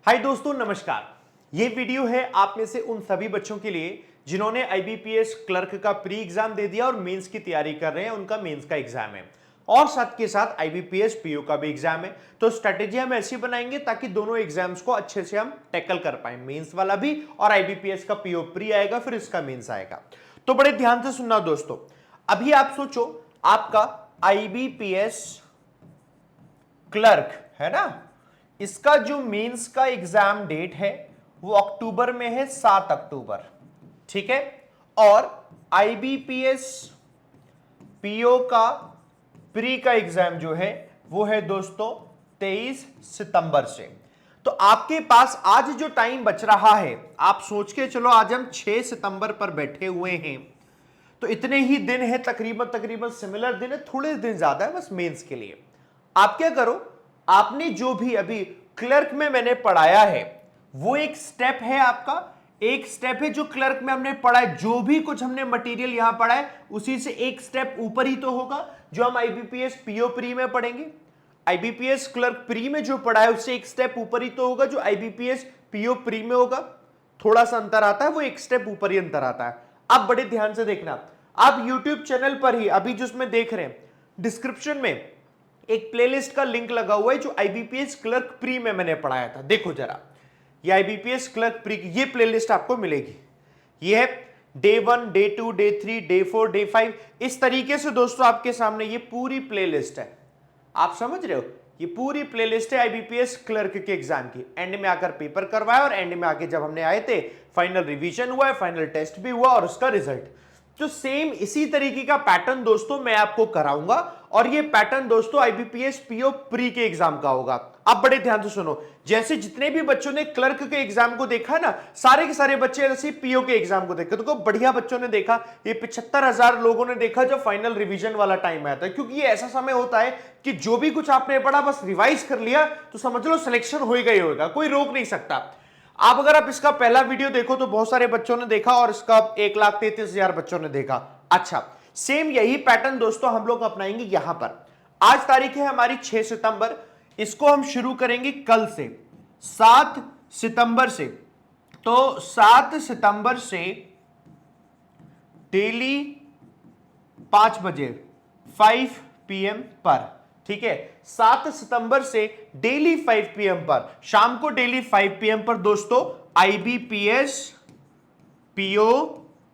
हाय दोस्तों, नमस्कार। ये वीडियो है आप में से उन सभी बच्चों के लिए जिन्होंने आईबीपीएस क्लर्क का प्री एग्जाम दे दिया और मेंस की तैयारी कर रहे हैं। उनका मेंस का एग्जाम है और साथ के साथ आईबीपीएस पीओ का भी एग्जाम है। तो स्ट्रेटेजी हम ऐसी बनाएंगे ताकि दोनों एग्जाम्स को अच्छे से हम टैकल कर पाए, मेंस वाला भी और आईबीपीएस का पीओ प्री आएगा, फिर इसका मेंस आएगा। तो बड़े ध्यान से सुनना दोस्तों। अभी आप सोचो, आपका आईबीपीएस क्लर्क है ना, इसका जो मेंस का एग्जाम डेट है वो अक्टूबर में है, 7 अक्टूबर, ठीक है। और आईबीपीएस पीओ का प्री का एग्जाम जो है वो है दोस्तों 23 सितंबर से। तो आपके पास आज जो टाइम बच रहा है, आप सोच के चलो आज हम 6 सितंबर पर बैठे हुए हैं, तो इतने ही दिन है, तकरीबन सिमिलर दिन है, थोड़े दिन ज्यादा है बस मेंस के लिए। आप क्या करो, आपने जो भी अभी क्लर्क में मैंने पढ़ाया है वो एक स्टेप है, आपका एक स्टेप है जो क्लर्क में हमने पढ़ा है। जो भी कुछ हमने मटेरियल यहां पढ़ा है उसी से एक स्टेप ऊपर ही तो होगा जो हम आईबीपीएस पीओ प्री में पढ़ेंगे। आईबीपीएस क्लर्क प्री में जो पढ़ा है उससे एक स्टेप ऊपर ही तो होगा जो आईबीपीएस पीओ प्री में होगा। थोड़ा सा अंतर आता है, वो एक स्टेप ऊपर ही अंतर आता है। आप बड़े ध्यान से देखना, आप यूट्यूब चैनल पर ही अभी जिसमें देख रहे हैं, डिस्क्रिप्शन में एक प्लेलिस्ट का लिंक लगा हुआ है जो आईबीपीएस क्लर्क प्री में मैंने पढ़ाया था। देखो जरा, ये आईबीपीएस क्लर्क प्री की ये प्लेलिस्ट आपको मिलेगी। ये है day 1, day 2, day 3, day 4, day 5, इस तरीके से दोस्तों आपके सामने ये पूरी प्लेलिस्ट है। आप समझ रहे हो, ये पूरी प्लेलिस्ट है आईबीपीएस क्लर्क के एग्जाम की। एंड में आकर पेपर करवाया और एंड में आके जब हमने आए थे, फाइनल रिवीजन हुआ है, फाइनल टेस्ट भी हुआ और उसका रिजल्ट। तो सेम इसी तरीके का पैटर्न दोस्तों मैं आपको कराऊंगा और ये पैटर्न दोस्तों आईबीपीएस पीओ प्री के एग्जाम का होगा। अब बड़े ध्यान से सुनो, जैसे जितने भी बच्चों ने क्लर्क के एग्जाम को देखा ना, सारे के सारे बच्चे ऐसे पीओ के एग्जाम को देखा। तो बढ़िया बच्चों ने देखा, ये 75,000 लोगों ने देखा जब फाइनल रिवीजन वाला टाइम आया था। क्योंकि ये ऐसा समय होता है कि जो भी कुछ आपने पढ़ा बस रिवाइज कर लिया तो समझ लो सिलेक्शन हो गई होगा, कोई रोक नहीं सकता। आप अगर आप इसका पहला वीडियो देखो तो बहुत सारे बच्चों ने देखा और इसका 1,33,000 बच्चों ने देखा। अच्छा, सेम यही पैटर्न दोस्तों हम लोग अपनाएंगे यहां पर। आज तारीख है हमारी 6 सितंबर, इसको हम शुरू करेंगे कल से 7 सितंबर से। तो 7 सितंबर से डेली 5 बजे 5 PM पर, ठीक है। 7 सितंबर से डेली 5 PM पर, शाम को डेली 5 PM पर दोस्तों आईबीपीएस पीओ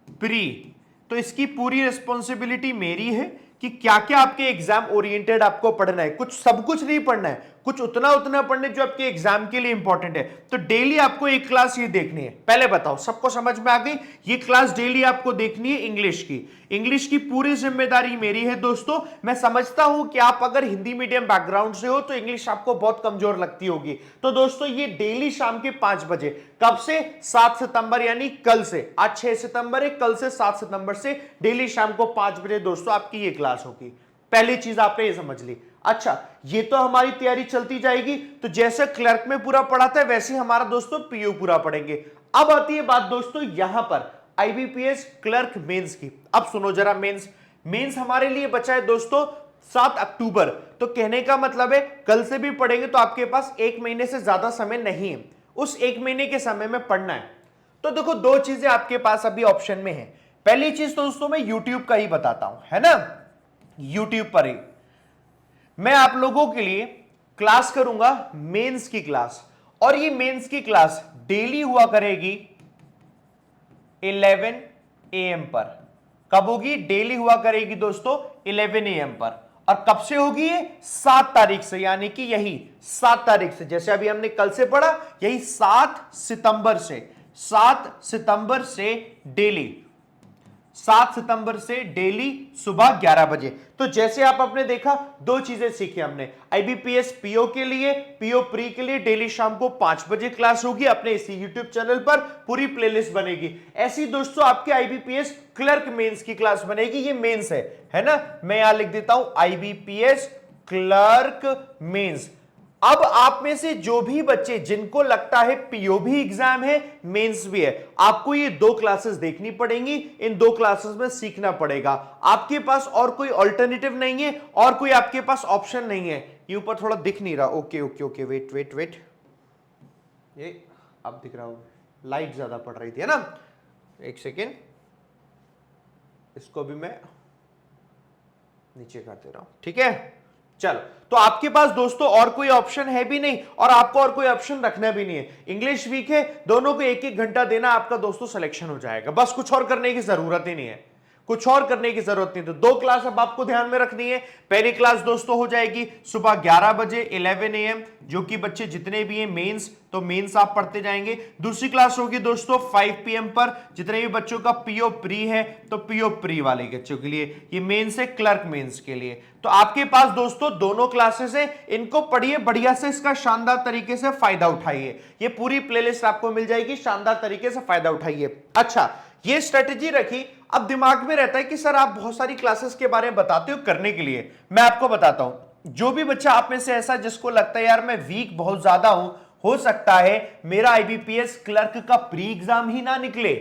प्री। तो इसकी पूरी रिस्पॉन्सिबिलिटी मेरी है कि क्या क्या आपके एग्जाम ओरिएंटेड आपको पढ़ना है। कुछ सब कुछ नहीं पढ़ना है, कुछ उतना उतना पढ़ना है जो आपके एग्जाम के लिए इंपॉर्टेंट है। तो डेली आपको एक क्लास ये देखनी है। पहले बताओ, सबको समझ में आ गई? ये क्लास डेली आपको देखनी है इंग्लिश की। इंग्लिश की पूरी जिम्मेदारी मेरी है दोस्तों। मैं समझता हूं कि आप अगर हिंदी मीडियम बैकग्राउंड से हो तो इंग्लिश आपको बहुत कमजोर लगती होगी। तो दोस्तों ये डेली शाम के 5 बजे, कब से? 7 सितंबर यानी कल से। आज 6 सितंबर है, कल से 7 सितंबर से डेली शाम को 5 बजे दोस्तों आपकी ये क्लास होगी। पहली चीज आपने ये समझ ली। अच्छा, ये तो हमारी तैयारी चलती जाएगी। तो जैसे क्लर्क में पूरा पढ़ाता है वैसे हमारा दोस्तों पीओ पूरा पढ़ेंगे। अब आती है बात दोस्तों यहां पर आईबीपीएस क्लर्क मेंस की। अब सुनो जरा, मेंस हमारे लिए बचा है दोस्तों 7 अक्टूबर। तो कहने का मतलब है कल से भी पढ़ेंगे तो आपके पास 1 महीने से ज्यादा समय नहीं है। उस 1 महीने के समय में पढ़ना है। तो देखो, दो चीजें आपके पास अभी ऑप्शन में है। पहली चीज तो दोस्तों मैं यूट्यूब का ही बताता हूं, है ना। यूट्यूब पर ही मैं आप लोगों के लिए क्लास करूंगा, मेंस की क्लास। और ये मेंस की क्लास डेली हुआ करेगी 11 AM पर। कब होगी? डेली हुआ करेगी दोस्तों 11 AM पर। और कब से होगी ये? 7 तारीख से, यानी कि यही 7 तारीख से, जैसे अभी हमने कल से पढ़ा, यही 7 सितंबर से। 7 सितंबर से डेली, 7 सितंबर से डेली सुबह 11 बजे। तो जैसे आप आपने देखा, दो चीजें सीखी हमने। आईबीपीएस पीओ के लिए, पीओ प्री के लिए डेली शाम को 5 बजे क्लास होगी अपने इसी यूट्यूब चैनल पर, पूरी प्लेलिस्ट बनेगी। ऐसी दोस्तों आपके आईबीपीएस क्लर्क मेंस की क्लास बनेगी। ये मेंस है ना, मैं यहां लिख देता हूं आईबीपीएस क्लर्क मेंस। अब आप में से जो भी बच्चे जिनको लगता है पीओ भी एग्जाम है, मेंस भी है, आपको ये 2 क्लासेस देखनी पड़ेंगी। इन 2 क्लासेस में सीखना पड़ेगा। आपके पास और कोई ऑल्टरनेटिव नहीं है और कोई आपके पास ऑप्शन नहीं है। ये ऊपर थोड़ा दिख नहीं रहा, ओके, वेट। ये अब दिख रहा हो, लाइट ज्यादा पड़ रही थी है ना, एक सेकेंड, इसको भी मैं नीचे कर दे रहा हूं, ठीक है। चलो, तो आपके पास दोस्तों और कोई ऑप्शन है भी नहीं और आपको और कोई ऑप्शन रखना भी नहीं है। इंग्लिश वीक है, दोनों को एक एक घंटा देना, आपका दोस्तों सिलेक्शन हो जाएगा, बस कुछ और करने की जरूरत ही नहीं है, कुछ और करने की जरूरत नहीं। तो 2 क्लास अब आपको ध्यान में रखनी है। पहली क्लास दोस्तों हो जाएगी सुबह 11 बजे 11 AM, जो कि बच्चे जितने भी हैं मेंस, तो मेंस आप पढ़ते जाएंगे। दूसरी क्लास होगी दोस्तों 5 PM पर, जितने भी बच्चों का पीओ प्री है तो पीओ प्री वाले बच्चों के लिए, ये मेंस है क्लर्क मेंस के लिए। तो आपके पास दोस्तों दोनों क्लासेस है, इनको पढ़िए बढ़िया से, इसका शानदार तरीके से फायदा उठाइए। ये पूरी प्लेलिस्ट आपको मिल जाएगी, शानदार तरीके से फायदा उठाइए। अच्छा, ये स्ट्रेटेजी रखी। अब दिमाग में रहता है कि सर आप बहुत सारी क्लासेस के बारे में बताते हो करने के लिए, मैं आपको बताता हूं। जो भी बच्चा आप में से ऐसा जिसको लगता है यार मैं वीक बहुत ज्यादा हूं, हो सकता है मेरा आईबीपीएस क्लर्क का प्री एग्जाम ही ना निकले,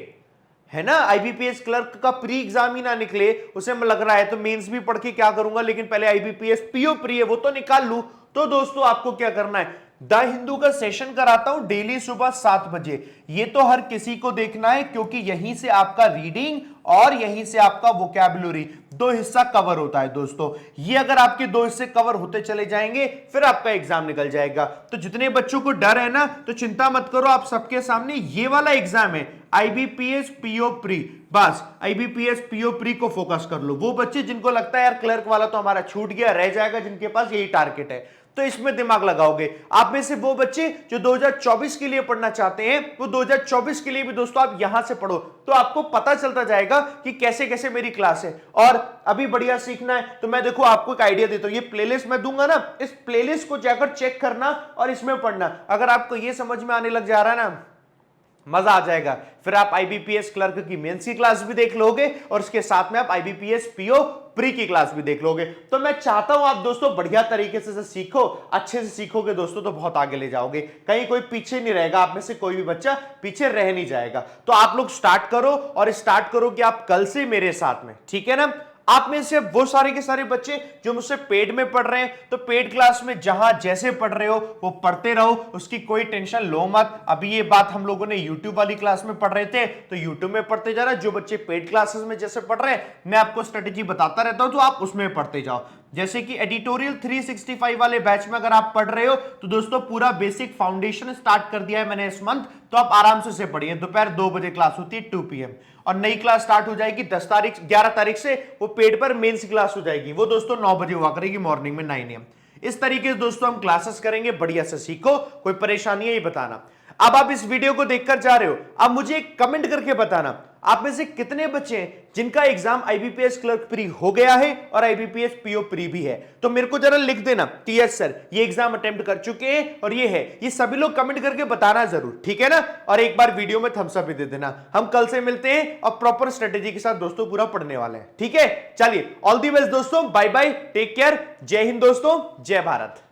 है ना, आईबीपीएस क्लर्क का प्री एग्जाम ही ना निकले, उसे मैं लग रहा है तो मेंस भी पढ़ के क्या करूंगा, लेकिन पहले आईबीपीएस पीओ प्री है वो तो निकाल लूं। तो दोस्तों आपको क्या करना है, द हिंदू का सेशन कराता हूं डेली सुबह 7 बजे। ये तो हर किसी को देखना है, क्योंकि यहीं से आपका रीडिंग और यहीं से आपका वोकैबुलरी 2 हिस्सा कवर होता है दोस्तों। ये अगर आपके 2 हिस्से कवर होते चले जाएंगे फिर आपका एग्जाम निकल जाएगा। तो जितने बच्चों को डर है ना, तो चिंता मत करो, आप सबके सामने ये वाला एग्जाम है, आईबीपीएस पीओ प्री। बस आईबीपीएस पीओ प्री को फोकस कर लो। वो बच्चे जिनको लगता है यार क्लर्क वाला तो हमारा छूट गया, रह जाएगा, जिनके पास यही टारगेट है, तो इसमें दिमाग लगाओगे। आप में से वो बच्चे जो 2024 के लिए पढ़ना चाहते हैं, वो 2024 के लिए भी दोस्तों आप यहां से पढ़ो, तो आपको पता चलता जाएगा कि कैसे कैसे मेरी क्लास है। और अभी बढ़िया सीखना है तो मैं देखो आपको एक आइडिया देता हूं, ये प्लेलिस्ट मैं दूंगा ना, इस प्लेलिस्ट को जाकर चेक करना और इसमें पढ़ना। अगर आपको ये समझ में आने लग जा रहा है ना, मजा आ जाएगा, फिर आप आईबीपीएस क्लर्क की मेंस की क्लास भी देख लोगे और उसके साथ में आप आईबीपीएस पीओ प्री की क्लास भी देख लोगे। तो मैं चाहता हूं आप दोस्तों बढ़िया तरीके से सीखो, अच्छे से सीखोगे दोस्तों तो बहुत आगे ले जाओगे, कहीं कोई पीछे नहीं रहेगा, आप में से कोई भी बच्चा पीछे रह नहीं जाएगा। तो आप लोग स्टार्ट करो और स्टार्ट करो कि आप कल से मेरे साथ में, ठीक है ना। आप में से वो सारे के सारे बच्चे जो मुझसे पेड में पढ़ रहे हैं, तो पेड क्लास में जहां जैसे पढ़ रहे हो वो पढ़ते रहो, उसकी कोई टेंशन लो मत। अभी ये बात हम लोगों ने यूट्यूब वाली क्लास में पढ़ रहे थे तो यूट्यूब में पढ़ते जा रहा है, जो बच्चे पेड क्लासेस में जैसे पढ़ रहे हैं मैं आपको स्ट्रेटेजी बताता रहता हूं, तो आप उसमें पढ़ते जाओ। जैसे कि एडिटोरियल 365 वाले बैच में अगर आप पढ़ रहे हो तो दोस्तों पूरा बेसिक फाउंडेशन स्टार्ट कर दिया है मैंने इस मंथ, तो आप आराम से पढ़िए। दोपहर 2 बजे क्लास होती है 2 PM, और नई क्लास स्टार्ट हो जाएगी 11 तारीख से, वो पेड पर मेंस क्लास हो जाएगी, वो दोस्तों 9 बजे हुआ करेगी मॉर्निंग में 9 AM। इस तरीके से दोस्तों हम क्लासेस करेंगे, बढ़िया से सीखो, कोई परेशानी है ये बताना। अब आप इस वीडियो को देखकर जा रहे हो, अब मुझे एक कमेंट करके बताना आप में से कितने बच्चे हैं जिनका एग्जाम आईबीपीएस क्लर्क प्री हो गया है और आईबीपीएस पीओ प्री भी है। तो मेरे को जरा लिख देना कि यस सर ये एग्जाम अटेम्प्ट कर चुके हैं और ये है, ये सभी लोग कमेंट करके बताना जरूर, ठीक है ना। और एक बार वीडियो में थम्स अप भी दे देना। हम कल से मिलते हैं और प्रॉपर स्ट्रेटेजी के साथ दोस्तों पूरा पढ़ने वाले हैं, ठीक है। चलिए ऑल दी बेस्ट दोस्तों, बाय बाय, टेक केयर, जय हिंद दोस्तों, जय भारत।